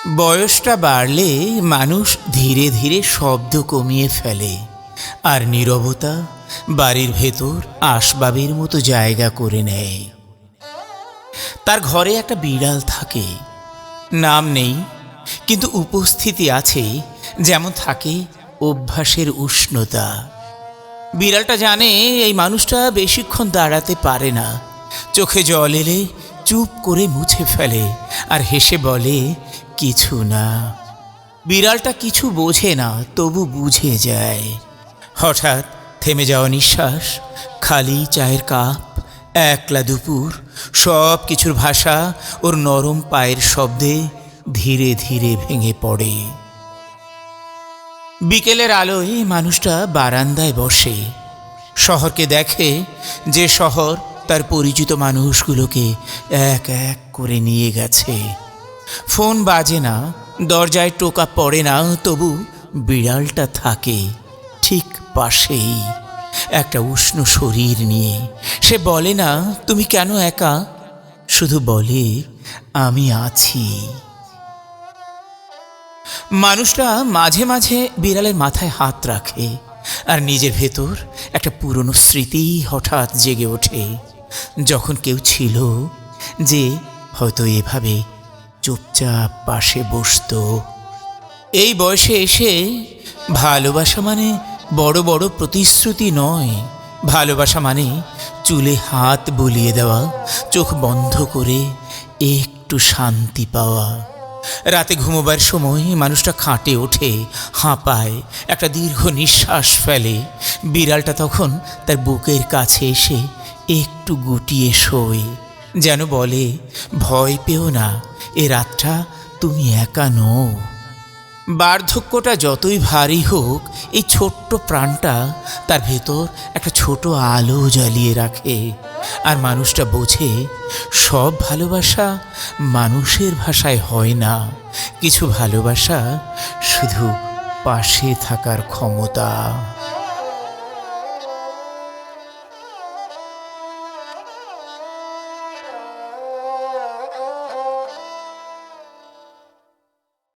বয়সটা বাড়লে মানুষ ধীরে ধীরে শব্দ কমিয়ে ফেলে, আর নীরবতা বাড়ির ভেতর আসবাবের মতো জায়গা করে নেয়। তার ঘরে একটা বিড়াল থাকে, নাম নেই, কিন্তু উপস্থিতি আছে, যেমন থাকে অভ্যাসের উষ্ণতা। বিড়ালটা জানে এই মানুষটা বেশিক্ষণ দাঁড়াতে পারে না। চোখে জল এলে চুপ করে মুছে ফেলে আর হেসে বলে, কিছু না। বিড়ালটা কিছু বোঝে না, তবু বুঝে যায়। হঠাৎ থেমে যাওয়া নিঃশ্বাস, খালি চায়ের কাপ, একলা দুপুর, সব কিছুর ভাষা ওর নরম পায়ের শব্দে ধীরে ধীরে ভেঙে পড়ে। বিকেলের আলোয় মানুষটা বারান্দায় বসে, শহরকে দেখে, যে শহর তার পরিচিত মানুষগুলোকে এক এক করে নিয়ে গেছে। ফোন বাজে না, দরজায় টোকা পড়ে না, তবু বিড়ালটা থাকে ঠিক পাশেই, একটা উষ্ণ শরীর নিয়ে। সে বলে না তুমি কেন একা, শুধু বলে আমি আছি। মানুষটা মাঝে মাঝে বিড়ালের মাথায় হাত রাখে, আর নিজের ভেতর একটা পুরনো স্মৃতি হঠাৎ জেগে ওঠে। যখন কেউ ছিল যে হয়তো এভাবে চুপচাপ পাশে বসত। এই বয়সে এসে ভালোবাসা মানে বড় বড় প্রতিশ্রুতি নয়। ভালোবাসা মানে চুলে হাত বুলিয়ে দেওয়া, চোখ বন্ধ করে একটু শান্তি পাওয়া। রাতে ঘুমোবার সময় মানুষটা খাটে ওঠে, হাঁপায়, একটা দীর্ঘ নিঃশ্বাস ফেলে। বিড়ালটা তখন তার বুকের কাছে এসে একটু গুটিয়ে শোয়, যেন বলে, ভয় পেও না, এ রাতটা তুমি একা নও। বার্ধক্যটা যতই ভারী হোক, এই ছোট্ট প্রাণটা তার ভেতর একটা ছোট আলো জ্বালিয়ে রাখে। আর মানুষটা বোঝে, সব ভালোবাসা মানুষের ভাষায় হয় না, কিছু ভালোবাসা শুধু পাশে থাকার ক্ষমতা।